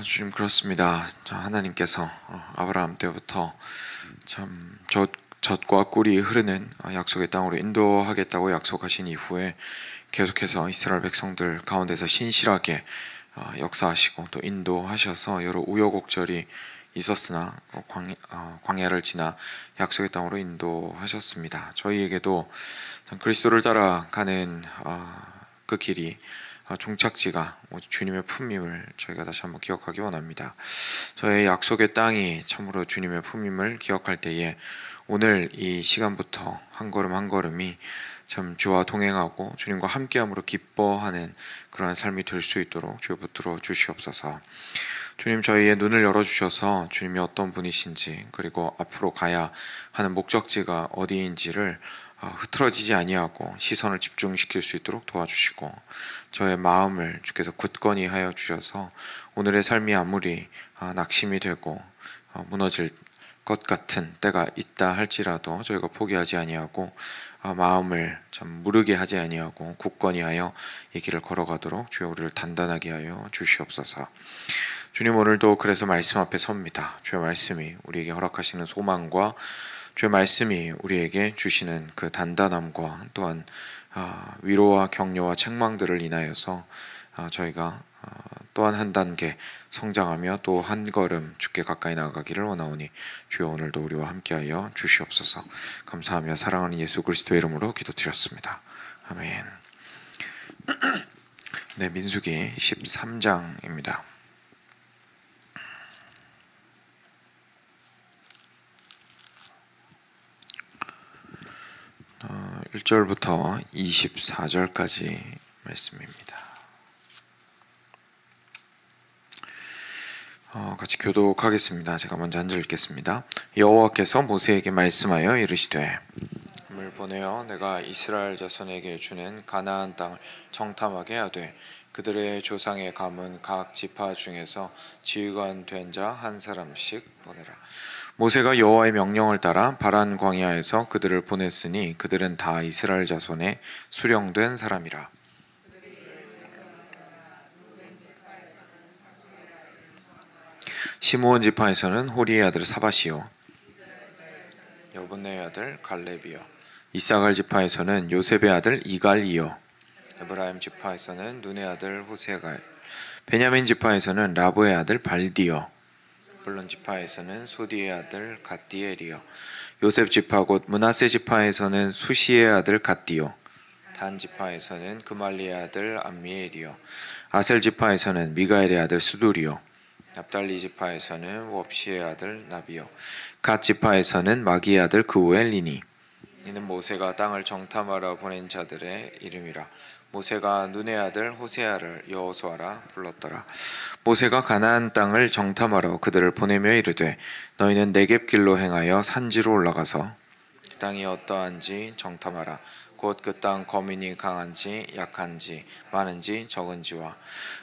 주님 그렇습니다. 하나님께서 아브라함 때부터 참 젖과 꿀이 흐르는 약속의 땅으로 인도하겠다고 약속하신 이후에 계속해서 이스라엘 백성들 가운데서 신실하게 역사하시고 또 인도하셔서 여러 우여곡절이 있었으나 광야를 지나 약속의 땅으로 인도하셨습니다. 저희에게도 참 그리스도를 따라가는 그 길이 종착지가 주님의 품임을 저희가 다시 한번 기억하기 원합니다. 저의 약속의 땅이 참으로 주님의 품임을 기억할 때에 오늘 이 시간부터 한 걸음 한 걸음이 참 주와 동행하고 주님과 함께함으로 기뻐하는 그러한 삶이 될 수 있도록 주여 붙들어 주시옵소서. 주님, 저희의 눈을 열어주셔서 주님이 어떤 분이신지, 그리고 앞으로 가야 하는 목적지가 어디인지를 흐트러지지 아니하고 시선을 집중시킬 수 있도록 도와주시고, 저의 마음을 주께서 굳건히 하여 주셔서 오늘의 삶이 아무리 낙심이 되고 무너질 것 같은 때가 있다 할지라도 저희가 포기하지 아니하고 마음을 참 무르게 하지 아니하고 굳건히 하여 이 길을 걸어가도록 주여 우리를 단단하게 하여 주시옵소서. 주님, 오늘도 그래서 말씀 앞에 섭니다. 주의 말씀이 우리에게 허락하시는 소망과 주의 말씀이 우리에게 주시는 그 단단함과 또한 위로와 격려와 책망들을 인하여서 저희가 또한 한 단계 성장하며 또 한 걸음 주께 가까이 나아가기를 원하오니 주여 오늘도 우리와 함께하여 주시옵소서. 감사하며 사랑하는 예수 그리스도의 이름으로 기도드렸습니다. 아멘. 네, 민수기 13장입니다. 1절부터 24절까지 말씀입니다. 같이 교독하겠습니다. 제가 먼저 한 절 읽겠습니다. 여호와께서 모세에게 말씀하여 이르시되 을 보내어 내가 이스라엘 자손에게 주는 가나안 땅을 정탐하게 하되 그들의 조상의 가문 각 지파 중에서 지휘관 된 자 한 사람씩 보내라. 모세가 여호와의 명령을 따라 바란 광야에서 그들을 보냈으니 그들은 다 이스라엘 자손의 수령된 사람이라. 시므온 지파에서는 호리의 아들 사밧이요 여분네의 아들 갈렙이요 이사갈 지파에서는 요셉의 아들 이갈이요 에브라임 지파에서는 눈의 아들 호세갈 베냐민 지파에서는 라브의 아들 발디요 물론 지파에서는 소디의 아들 갓디엘이요 요셉 지파 곧 므낫세 지파에서는 수시의 아들 갓디요 단 지파에서는 그말리의 아들 암미엘이요 아셀 지파에서는 미가엘의 아들 수두리요 납달리 지파에서는 웁시의 아들 나비요 갓 지파에서는 마기의 아들 그우엘리니 이는 모세가 땅을 정탐하러 보낸 자들의 이름이라. 모세가 눈의 아들 호세아를 여호수아라 불렀더라. 모세가 가나안 땅을 정탐하러 그들을 보내며 이르되 너희는 네겝 길로 행하여 산지로 올라가서 그 땅이 어떠한지 정탐하라. 곧 그 땅 거민이 강한지 약한지 많은지 적은지와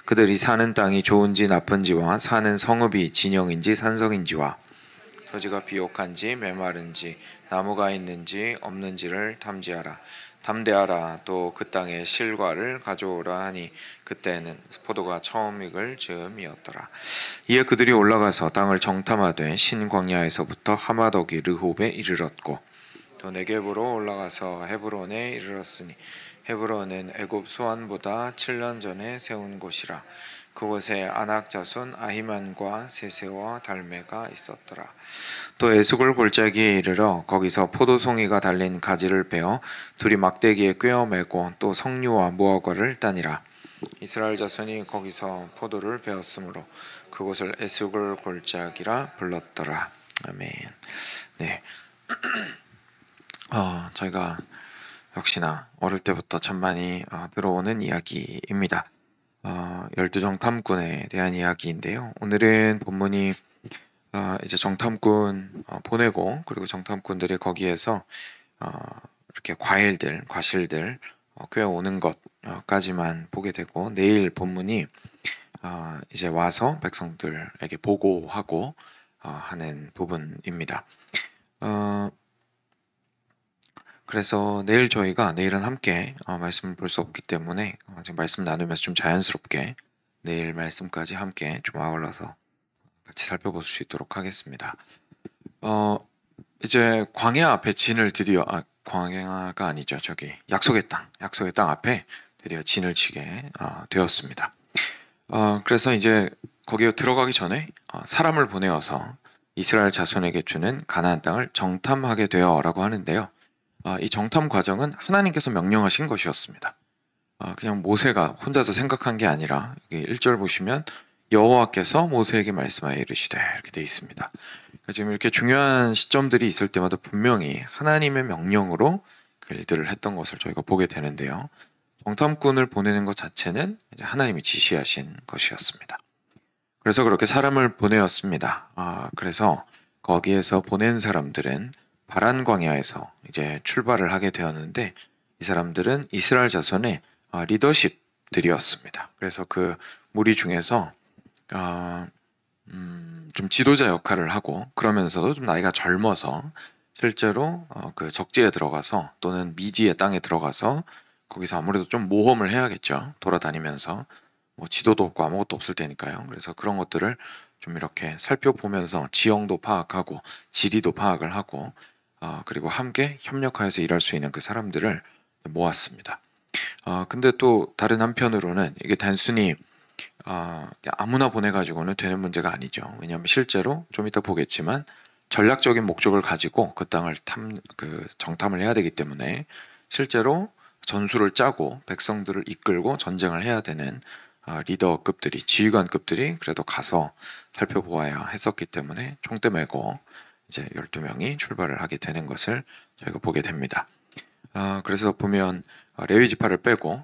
그들이 사는 땅이 좋은지 나쁜지와 사는 성읍이 진영인지 산성인지와 토지가 비옥한지 메마른지 나무가 있는지 없는지를 탐지하라. 담대하라. 또 그 땅의 실과를 가져오라 하니 그때는 포도가 처음 익을 즈음이었더라. 이에 그들이 올라가서 땅을 정탐하되 신광야에서부터 하마더기 르홉에 이르렀고 또 네겝으로 올라가서 헤브론에 이르렀으니 헤브론은 애굽 소안보다 7년 전에 세운 곳이라. 그곳에 아낙 자손 아히만과 세세와 달메가 있었더라. 또 에스골 골짜기에 이르러 거기서 포도송이가 달린 가지를 베어 둘이 막대기에 꿰어매고 또 석류와 무화과를 따니라. 이스라엘 자손이 거기서 포도를 베었으므로 그곳을 에스골 골짜기라 불렀더라. 아멘. 네. 저희가 역시나 어릴 때부터 참 많이 들어오는 이야기입니다. 12정탐꾼에 대한 이야기인데요. 오늘은 본문이 이제 정탐꾼 보내고 그리고 정탐꾼들이 거기에서 이렇게 과실들 꿰어오는 것까지만 보게 되고 내일 본문이 이제 와서 백성들에게 보고하고 하는 부분입니다. 그래서 내일은 함께 말씀을 볼 수 없기 때문에 지금 말씀 나누면서 좀 자연스럽게 내일 말씀까지 함께 좀 아울러서 같이 살펴볼 수 있도록 하겠습니다. 이제 광야 앞에 진을 드디어 광야가 아니죠. 저기 약속의 땅 앞에 드디어 진을 치게 되었습니다. 그래서 이제 거기에 들어가기 전에 사람을 보내어서 이스라엘 자손에게 주는 가나안 땅을 정탐하게 되어라고 하는데요. 이 정탐 과정은 하나님께서 명령하신 것이었습니다. 그냥 모세가 혼자서 생각한 게 아니라 1절 보시면 여호와께서 모세에게 말씀하여 이르시되 이렇게 되어 있습니다. 그러니까 지금 이렇게 중요한 시점들이 있을 때마다 분명히 하나님의 명령으로 그 일들을 했던 것을 저희가 보게 되는데요. 정탐꾼을 보내는 것 자체는 이제 하나님이 지시하신 것이었습니다. 그래서 그렇게 사람을 보내었습니다. 그래서 거기에서 보낸 사람들은 바란 광야에서 이제 출발을 하게 되었는데 이 사람들은 이스라엘 자손의 리더십들이었습니다. 그래서 그 무리 중에서 좀 지도자 역할을 하고 그러면서도 좀 나이가 젊어서 실제로 그 적지에 들어가서 또는 미지의 땅에 들어가서 거기서 아무래도 좀 모험을 해야겠죠. 돌아다니면서 뭐 지도도 없고 아무것도 없을 테니까요. 그래서 그런 것들을 좀 이렇게 살펴보면서 지형도 파악하고 지리도 파악을 하고 그리고 함께 협력하여서 일할 수 있는 그 사람들을 모았습니다. 근데 또 다른 한편으로는 이게 단순히 아무나 보내가지고는 되는 문제가 아니죠. 왜냐하면 실제로 좀 이따 보겠지만 전략적인 목적을 가지고 그 땅을 정탐을 해야 되기 때문에 실제로 전술을 짜고 백성들을 이끌고 전쟁을 해야 되는 리더급들이, 지휘관급들이 그래도 가서 살펴보아야 했었기 때문에 총대 메고 이제 12명이 출발을 하게 되는 것을 저희가 보게 됩니다. 그래서 보면 레위 지파를 빼고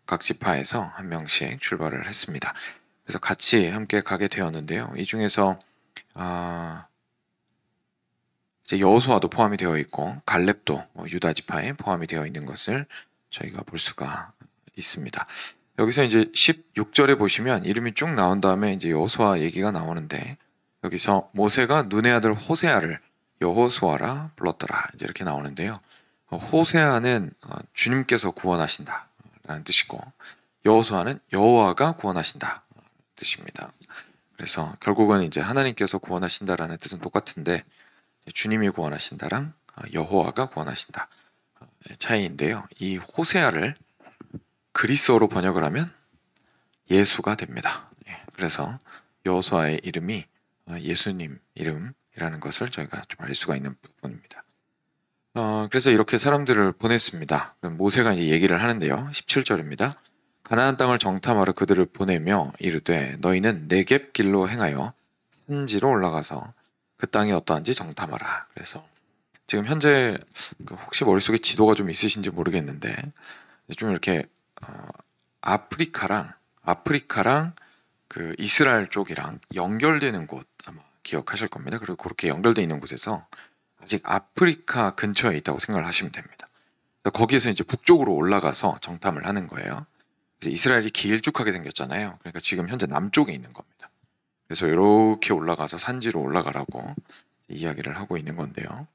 각 지파에서 한 명씩 출발을 했습니다. 그래서 같이 함께 가게 되었는데요. 이 중에서 이제 여호수아도 포함이 되어 있고 갈렙도 유다 지파에 포함이 되어 있는 것을 저희가 볼 수가 있습니다. 여기서 이제 16절에 보시면 이름이 쭉 나온 다음에 이제 여호수아 얘기가 나오는데 여기서 모세가 눈의 아들 호세아를 여호수아라 불렀더라 이제 이렇게 나오는데요. 호세아는 주님께서 구원하신다 라는 뜻이고 여호수아는 여호와가 구원하신다 뜻입니다. 그래서 결국은 이제 하나님께서 구원하신다라는 뜻은 똑같은데 주님이 구원하신다랑 여호와가 구원하신다 차이인데요. 이 호세아를 그리스어로 번역을 하면 예수가 됩니다. 그래서 여호수아의 이름이 예수님 이름이라는 것을 저희가 좀 알 수가 있는 부분입니다. 그래서 이렇게 사람들을 보냈습니다. 모세가 이제 얘기를 하는데요. 17절입니다. 가나안 땅을 정탐하러 그들을 보내며 이르되 너희는 네겝 길로 행하여 산지로 올라가서 그 땅이 어떠한지 정탐하라. 그래서 지금 현재 혹시 머릿속에 지도가 좀 있으신지 모르겠는데 좀 이렇게 아프리카랑 그 이스라엘 쪽이랑 연결되는 곳 아마 기억하실 겁니다. 그리고 그렇게 연결되어 있는 곳에서 아직 아프리카 근처에 있다고 생각을 하시면 됩니다. 거기에서 이제 북쪽으로 올라가서 정탐을 하는 거예요. 그래서 이스라엘이 길쭉하게 생겼잖아요. 그러니까 지금 현재 남쪽에 있는 겁니다. 그래서 이렇게 올라가서 산지로 올라가라고 이야기를 하고 있는 건데요.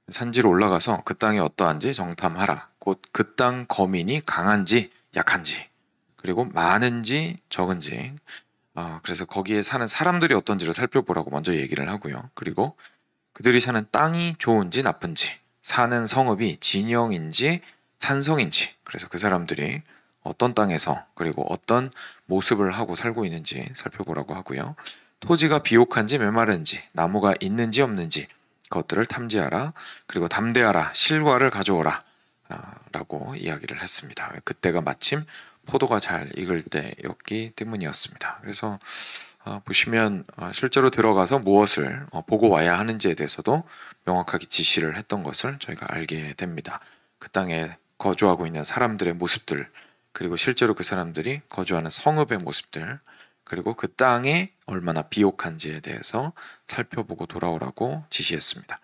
산지로 올라가서 그 땅이 어떠한지 정탐하라. 곧 그 땅 거민이 강한지 약한지 그리고 많은지 적은지 그래서 거기에 사는 사람들이 어떤지를 살펴보라고 먼저 얘기를 하고요. 그리고 그들이 사는 땅이 좋은지 나쁜지 사는 성읍이 진영인지 산성인지 그래서 그 사람들이 어떤 땅에서 그리고 어떤 모습을 하고 살고 있는지 살펴보라고 하고요. 토지가 비옥한지 메마른지 나무가 있는지 없는지 그것들을 탐지하라. 그리고 담대하라. 실과를 가져오라 라고 이야기를 했습니다. 그때가 마침 포도가 잘 익을 때였기 때문이었습니다. 그래서 보시면 실제로 들어가서 무엇을 보고 와야 하는지에 대해서도 명확하게 지시를 했던 것을 저희가 알게 됩니다. 그 땅에 거주하고 있는 사람들의 모습들 그리고 실제로 그 사람들이 거주하는 성읍의 모습들 그리고 그 땅이 얼마나 비옥한지에 대해서 살펴보고 돌아오라고 지시했습니다.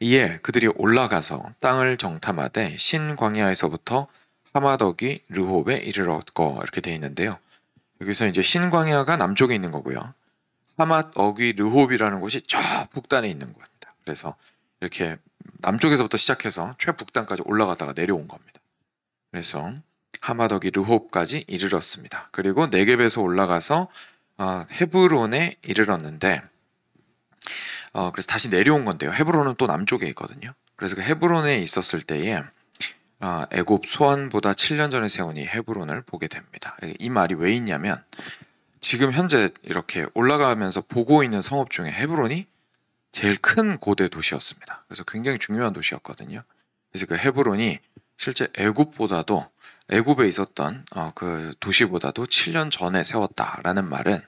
이에 그들이 올라가서 땅을 정탐하되 신광야에서부터 하맛어귀 르홉에 이르렀고 이렇게 되어 있는데요. 여기서 이제 신광야가 남쪽에 있는 거고요. 하맛어귀 르홉이라는 곳이 저 북단에 있는 겁니다. 그래서 이렇게 남쪽에서부터 시작해서 최북단까지 올라가다가 내려온 겁니다. 그래서 하마더기 르홉까지 이르렀습니다. 그리고 네겝에서 올라가서 헤브론에 이르렀는데 그래서 다시 내려온 건데요. 헤브론은 또 남쪽에 있거든요. 그래서 그 헤브론에 있었을 때에 애굽 소환보다 7년 전에 세운 이 헤브론을 보게 됩니다. 이 말이 왜 있냐면 지금 현재 이렇게 올라가면서 보고 있는 성읍 중에 헤브론이 제일 큰 고대 도시였습니다. 그래서 굉장히 중요한 도시였거든요. 그래서 그 헤브론이 실제 애굽에 있었던 그 도시보다도 7년 전에 세웠다라는 말은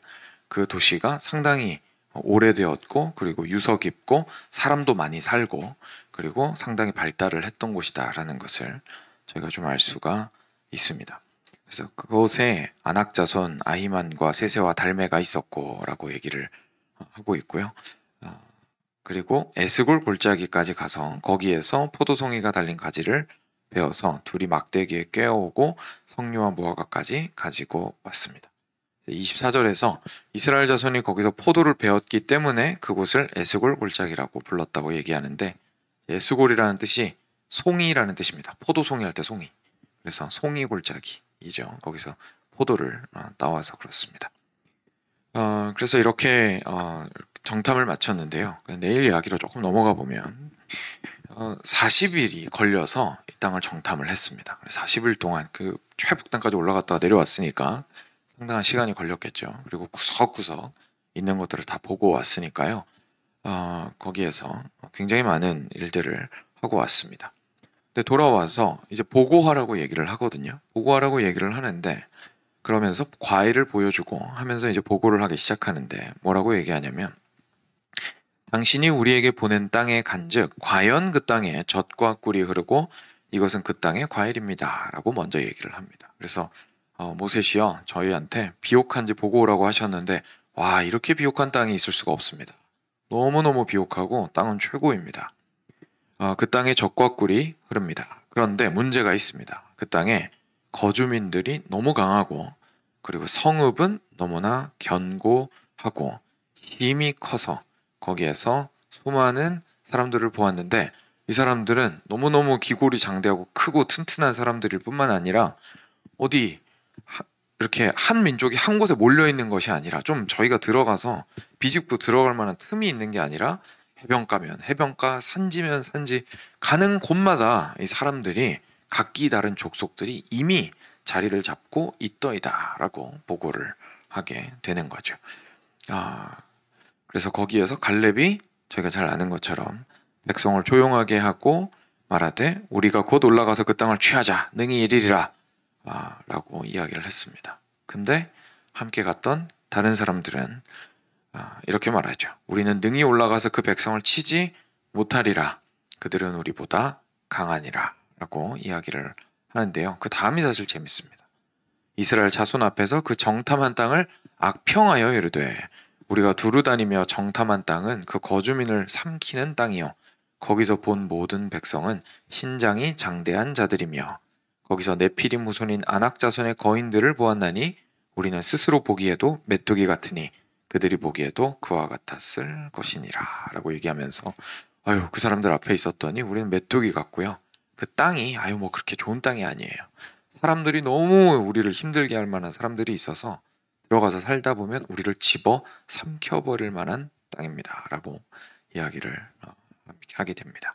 그 도시가 상당히 오래되었고 그리고 유서 깊고 사람도 많이 살고 그리고 상당히 발달을 했던 곳이다라는 것을 저희가 좀 알 수가 있습니다. 그래서 그곳에 안악자손 아히만과 세세와 달메가 있었고라고 얘기를 하고 있고요. 그리고 에스골 골짜기까지 가서 거기에서 포도송이가 달린 가지를 베어서 둘이 막대기에 꿰어오고 석류와 무화과까지 가지고 왔습니다. 24절에서 이스라엘 자손이 거기서 포도를 베었기 때문에 그곳을 에스골 골짜기라고 불렀다고 얘기하는데 에스골이라는 뜻이 송이라는 뜻입니다. 포도송이 할 때 송이. 그래서 송이 골짜기이죠. 거기서 포도를 따와서 그렇습니다. 그래서 이렇게 정탐을 마쳤는데요. 내일 이야기로 조금 넘어가 보면 40일이 걸려서 이 땅을 정탐을 했습니다. 40일 동안 그 최북단까지 올라갔다가 내려왔으니까 상당한 시간이 걸렸겠죠. 그리고 구석구석 있는 것들을 다 보고 왔으니까요. 거기에서 굉장히 많은 일들을 하고 왔습니다. 근데 돌아와서 이제 보고하라고 얘기를 하거든요. 보고하라고 얘기를 하는데 그러면서 과일을 보여주고 하면서 이제 보고를 하기 시작하는데 뭐라고 얘기하냐면 당신이 우리에게 보낸 땅에 간즉 과연 그 땅에 젖과 꿀이 흐르고 이것은 그 땅의 과일입니다 라고 먼저 얘기를 합니다. 그래서 모세시여 저희한테 비옥한지 보고 오라고 하셨는데 와 이렇게 비옥한 땅이 있을 수가 없습니다. 너무너무 비옥하고 땅은 최고입니다. 그 땅에 젖과 꿀이 흐릅니다. 그런데 문제가 있습니다. 그 땅에 거주민들이 너무 강하고 그리고 성읍은 너무나 견고하고 힘이 커서 거기에서 수많은 사람들을 보았는데 이 사람들은 너무너무 기골이 장대하고 크고 튼튼한 사람들일 뿐만 아니라 어디 이렇게 한 민족이 한 곳에 몰려있는 것이 아니라 좀 저희가 들어가서 비집고 들어갈 만한 틈이 있는 게 아니라 해변가면 해변가, 산지면 산지 가는 곳마다 이 사람들이 각기 다른 족속들이 이미 자리를 잡고 있더이다 라고 보고를 하게 되는 거죠. 그래서 거기에서 갈렙이 저희가 잘 아는 것처럼 백성을 조용하게 하고 말하되 우리가 곧 올라가서 그 땅을 취하자 능히 이르리라 라고 이야기를 했습니다. 근데 함께 갔던 다른 사람들은 이렇게 말하죠. 우리는 능히 올라가서 그 백성을 치지 못하리라. 그들은 우리보다 강하니라 라고 이야기를 하는데요. 그 다음이 사실 재밌습니다. 이스라엘 자손 앞에서 그 정탐한 땅을 악평하여 이르되 우리가 두루 다니며 정탐한 땅은 그 거주민을 삼키는 땅이요 거기서 본 모든 백성은 신장이 장대한 자들이며 거기서 네피림 후손인 아낙 자손의 거인들을 보았나니 우리는 스스로 보기에도 메뚜기 같으니 그들이 보기에도 그와 같았을 것이니라 라고 얘기하면서 그 사람들 앞에 있었더니 우리는 메뚜기 같고요 그 땅이 뭐 그렇게 좋은 땅이 아니에요. 사람들이 너무 우리를 힘들게 할 만한 사람들이 있어서 들어가서 살다 보면 우리를 집어 삼켜버릴 만한 땅입니다 라고 이야기를 하게 됩니다.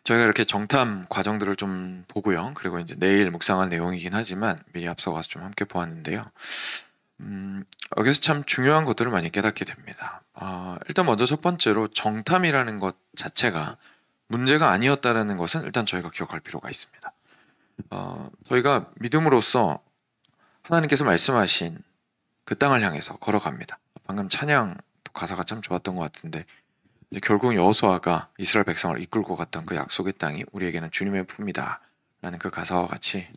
저희가 이렇게 정탐 과정들을 좀 보고요. 그리고 이제 내일 묵상할 내용이긴 하지만 미리 앞서가서 좀 함께 보았는데요. 여기서 참 중요한 것들을 많이 깨닫게 됩니다. 일단 먼저 첫 번째로 정탐이라는 것 자체가 문제가 아니었다는 것은 일단 저희가 기억할 필요가 있습니다. 저희가 믿음으로써 하나님께서 말씀하신 그 땅을 향해서 걸어갑니다. 방금 찬양 가사가 참 좋았던 것 같은데 결국 여호수아가 이스라엘 백성을 이끌고 갔던 그 약속의 땅이 우리에게는 주님의 품이다 라는 그 가사와 같이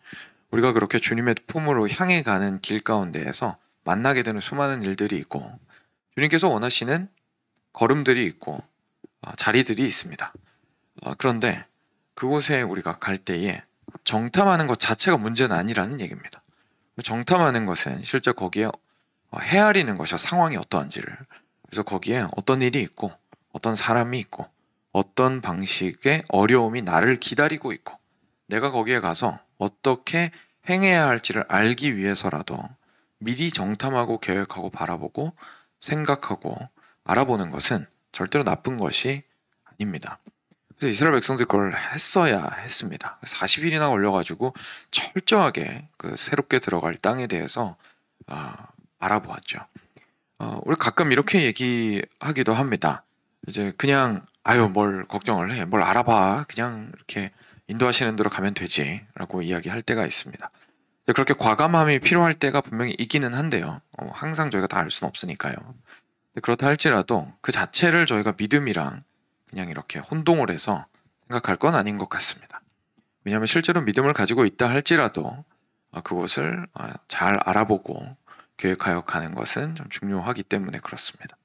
우리가 그렇게 주님의 품으로 향해 가는 길 가운데에서 만나게 되는 수많은 일들이 있고 주님께서 원하시는 걸음들이 있고 자리들이 있습니다. 그런데 그곳에 우리가 갈 때에 정탐하는 것 자체가 문제는 아니라는 얘기입니다. 정탐하는 것은 실제 거기에 헤아리는 것이 상황이 어떠한지를 그래서 거기에 어떤 일이 있고 어떤 사람이 있고 어떤 방식의 어려움이 나를 기다리고 있고 내가 거기에 가서 어떻게 행해야 할지를 알기 위해서라도 미리 정탐하고 계획하고 바라보고 생각하고 알아보는 것은 절대로 나쁜 것이 아닙니다. 그래서 이스라엘 백성들이 그걸 했어야 했습니다. 40일이나 걸려가지고 철저하게 그 새롭게 들어갈 땅에 대해서 알아보았죠. 우리 가끔 이렇게 얘기하기도 합니다. 이제 그냥 아유 뭘 걱정을 해, 뭘 알아봐, 그냥 이렇게 인도하시는 대로 가면 되지 라고 이야기할 때가 있습니다. 그렇게 과감함이 필요할 때가 분명히 있기는 한데요. 항상 저희가 다 알 수는 없으니까요. 그렇다 할지라도 그 자체를 저희가 믿음이랑 그냥 이렇게 혼동을 해서 생각할 건 아닌 것 같습니다. 왜냐하면 실제로 믿음을 가지고 있다 할지라도 그것을 잘 알아보고 계획하여 가는 것은 좀 중요하기 때문에 그렇습니다.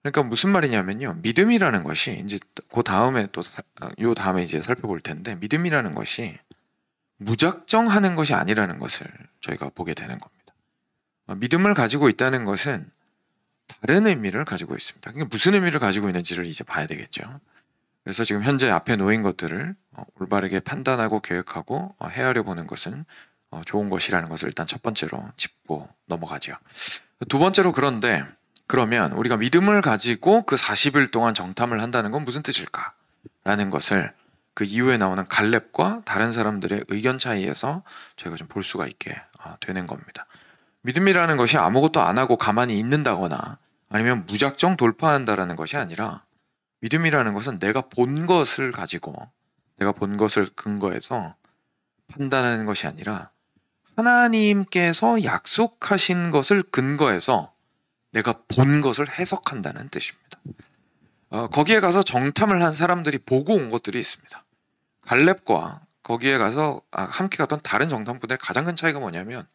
그러니까 무슨 말이냐면요. 믿음이라는 것이 이제 그 다음에 요 다음에 이제 살펴볼 텐데, 믿음이라는 것이 무작정 하는 것이 아니라는 것을 저희가 보게 되는 겁니다. 믿음을 가지고 있다는 것은 다른 의미를 가지고 있습니다. 그러니까 무슨 의미를 가지고 있는지를 이제 봐야 되겠죠. 그래서 지금 현재 앞에 놓인 것들을 올바르게 판단하고 계획하고 헤아려 보는 것은 좋은 것이라는 것을 일단 첫 번째로 짚고 넘어가죠. 두 번째로, 그러면 우리가 믿음을 가지고 그 40일 동안 정탐을 한다는 건 무슨 뜻일까? 라는 것을 그 이후에 나오는 갈렙과 다른 사람들의 의견 차이에서 저희가 좀 볼 수가 있게 되는 겁니다. 믿음이라는 것이 아무것도 안 하고 가만히 있는다거나 아니면 무작정 돌파한다라는 것이 아니라, 믿음이라는 것은 내가 본 것을 가지고, 내가 본 것을 근거해서 판단하는 것이 아니라 하나님께서 약속하신 것을 근거해서 내가 본 것을 해석한다는 뜻입니다. 거기에 가서 정탐을 한 사람들이 보고 온 것들이 있습니다. 갈렙과 거기에 가서 함께 갔던 다른 정탐꾼들의 가장 큰 차이가 뭐냐면,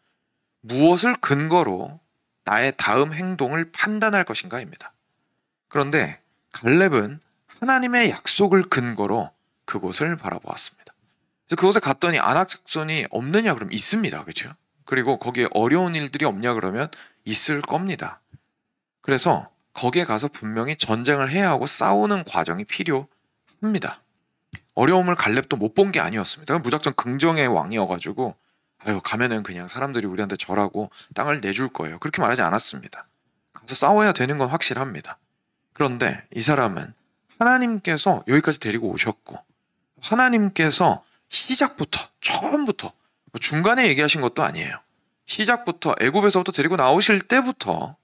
무엇을 근거로 나의 다음 행동을 판단할 것인가입니다. 그런데 갈렙은 하나님의 약속을 근거로 그곳을 바라보았습니다. 그래서 그곳에 갔더니 아낙 작손이 없느냐 그러면 있습니다. 그렇죠? 그리고 거기에 어려운 일들이 없냐 그러면 있을 겁니다. 그래서 거기에 가서 분명히 전쟁을 해야 하고 싸우는 과정이 필요합니다. 어려움을 갈렙도 못 본 게 아니었습니다. 무작정 긍정의 왕이어가지고 가면은 그냥 사람들이 우리한테 절하고 땅을 내줄 거예요, 그렇게 말하지 않았습니다. 가서 싸워야 되는 건 확실합니다. 그런데 이 사람은 하나님께서 여기까지 데리고 오셨고, 하나님께서 시작부터, 처음부터, 중간에 얘기하신 것도 아니에요. 시작부터 애굽에서부터 데리고 나오실 때부터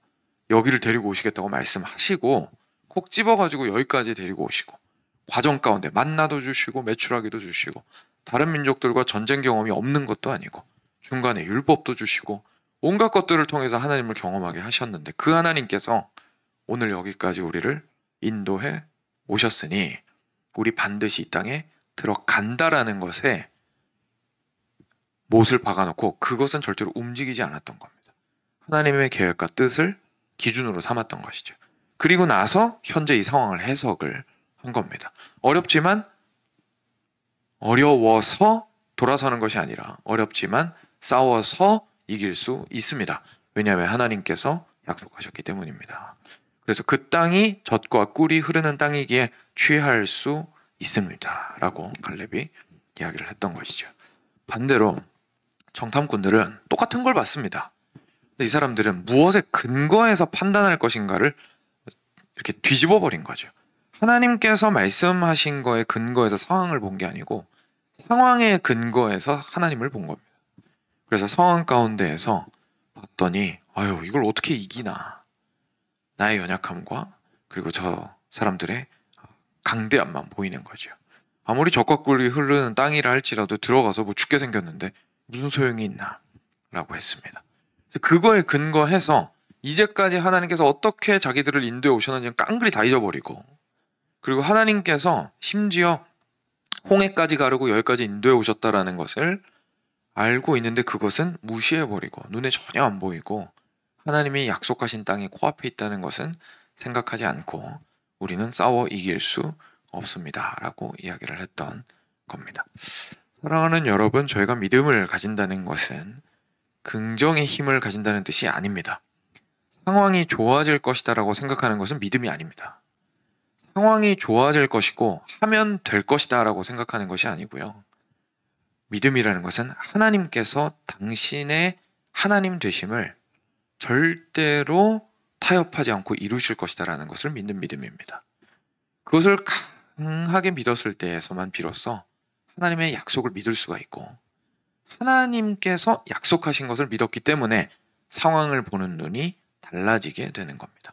여기를 데리고 오시겠다고 말씀하시고 콕 집어가지고 여기까지 데리고 오시고, 과정 가운데 만나도 주시고 메추라기도 주시고, 다른 민족들과 전쟁 경험이 없는 것도 아니고 중간에 율법도 주시고 온갖 것들을 통해서 하나님을 경험하게 하셨는데, 그 하나님께서 오늘 여기까지 우리를 인도해 오셨으니 우리 반드시 이 땅에 들어간다라는 것에 못을 박아놓고 그것은 절대로 움직이지 않았던 겁니다. 하나님의 계획과 뜻을 기준으로 삼았던 것이죠. 그리고 나서 현재 이 상황을 해석을 한 겁니다. 어려워서 돌아서는 것이 아니라 어렵지만 싸워서 이길 수 있습니다. 왜냐하면 하나님께서 약속하셨기 때문입니다. 그래서 그 땅이 젖과 꿀이 흐르는 땅이기에 취할 수 있습니다 라고 갈렙이 이야기를 했던 것이죠. 반대로 정탐꾼들은 똑같은 걸 봤습니다. 근데 이 사람들은 무엇에 근거해서 판단할 것인가를 이렇게 뒤집어 버린 거죠. 하나님께서 말씀하신 거에 근거해서 상황을 본 게 아니고 상황에 근거해서 하나님을 본 겁니다. 그래서 상황 가운데에서 봤더니 이걸 어떻게 이기나, 나의 연약함과 그리고 저 사람들의 강대함만 보이는 거죠. 아무리 젖과 꿀이 흐르는 땅이라 할지라도 들어가서 죽게 생겼는데 무슨 소용이 있나 라고 했습니다. 그래서 그거에 근거해서 이제까지 하나님께서 어떻게 자기들을 인도해 오셨는지는 깡그리 다 잊어버리고, 그리고 하나님께서 심지어 홍해까지 가르고 여기까지 인도해 오셨다라는 것을 알고 있는데 그것은 무시해버리고 눈에 전혀 안 보이고 하나님이 약속하신 땅이 코앞에 있다는 것은 생각하지 않고 우리는 싸워 이길 수 없습니다 라고 이야기를 했던 겁니다. 사랑하는 여러분, 저희가 믿음을 가진다는 것은 긍정의 힘을 가진다는 뜻이 아닙니다. 상황이 좋아질 것이다 라고 생각하는 것은 믿음이 아닙니다. 상황이 좋아질 것이고 하면 될 것이다 라고 생각하는 것이 아니고요. 믿음이라는 것은 하나님께서 당신의 하나님 되심을 절대로 타협하지 않고 이루실 것이다라는 것을 믿는 믿음입니다. 그것을 강하게 믿었을 때에서만 비로소 하나님의 약속을 믿을 수가 있고, 하나님께서 약속하신 것을 믿었기 때문에 상황을 보는 눈이 달라지게 되는 겁니다.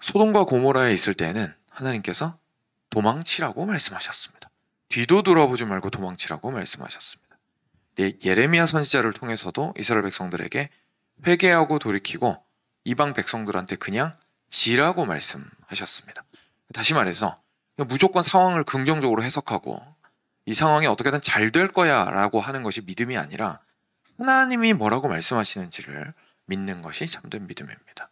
소돔과 고모라에 있을 때는 하나님께서 도망치라고 말씀하셨습니다. 뒤도 돌아보지 말고 도망치라고 말씀하셨습니다. 예레미야 선지자를 통해서도 이스라엘 백성들에게 회개하고 돌이키고 이방 백성들한테 그냥 지라고 말씀하셨습니다. 다시 말해서 무조건 상황을 긍정적으로 해석하고 이 상황이 어떻게든 잘 될 거야 라고 하는 것이 믿음이 아니라 하나님이 뭐라고 말씀하시는지를 믿는 것이 참된 믿음입니다.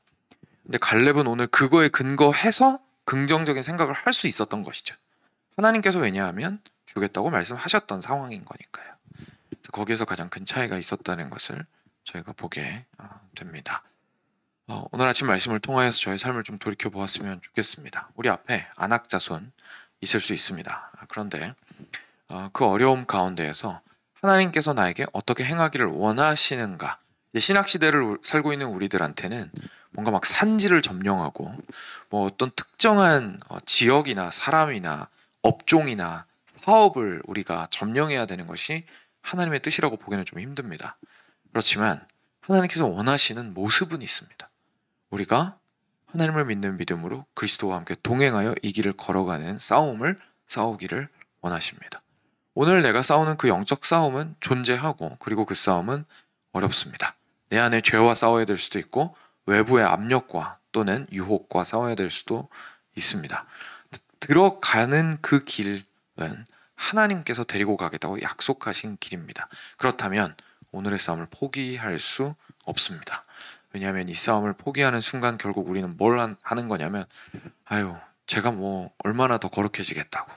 근데 갈렙은 오늘 그거에 근거해서 긍정적인 생각을 할 수 있었던 것이죠. 하나님께서 왜냐하면 주겠다고 말씀하셨던 상황인 거니까요. 거기에서 가장 큰 차이가 있었다는 것을 저희가 보게 됩니다. 오늘 아침 말씀을 통하여서 저의 삶을 좀 돌이켜 보았으면 좋겠습니다. 우리 앞에 안악자손 있을 수 있습니다. 그런데 그 어려움 가운데에서 하나님께서 나에게 어떻게 행하기를 원하시는가, 신학시대를 살고 있는 우리들한테는 뭔가 막 산지를 점령하고 뭐 어떤 특정한 지역이나 사람이나 업종이나 사업을 우리가 점령해야 되는 것이 하나님의 뜻이라고 보기는 좀 힘듭니다. 그렇지만 하나님께서 원하시는 모습은 있습니다. 우리가 하나님을 믿는 믿음으로 그리스도와 함께 동행하여 이 길을 걸어가는 싸움을 싸우기를 원하십니다. 오늘 내가 싸우는 그 영적 싸움은 존재하고, 그리고 그 싸움은 어렵습니다. 내 안에 죄와 싸워야 될 수도 있고 외부의 압력과 또는 유혹과 싸워야 될 수도 있습니다. 들어가는 그 길은 하나님께서 데리고 가겠다고 약속하신 길입니다. 그렇다면 오늘의 싸움을 포기할 수 없습니다. 왜냐하면 이 싸움을 포기하는 순간 결국 우리는 뭘 하는 거냐면, 제가 뭐 얼마나 더 거룩해지겠다고,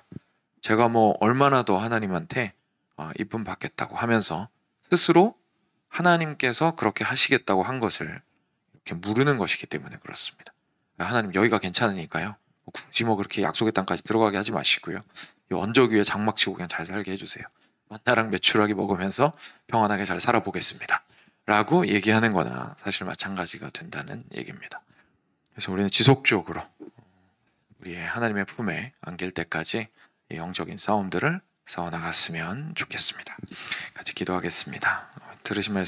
제가 뭐 얼마나 더 하나님한테 이쁨 받겠다고 하면서 스스로 하나님께서 그렇게 하시겠다고 한 것을 이렇게 무르는 것이기 때문에 그렇습니다. 하나님 여기가 괜찮으니까요, 굳이 뭐 그렇게 약속의 땅까지 들어가게 하지 마시고요, 이 언덕 위에 장막 치고 그냥 잘 살게 해주세요. 만나랑 메추라기 먹으면서 평안하게 잘 살아보겠습니다 라고 얘기하는 거나 사실 마찬가지가 된다는 얘기입니다. 그래서 우리는 지속적으로 우리의 하나님의 품에 안길 때까지 이 영적인 싸움들을 싸워나갔으면 좋겠습니다. 같이 기도하겠습니다. 들으신 말씀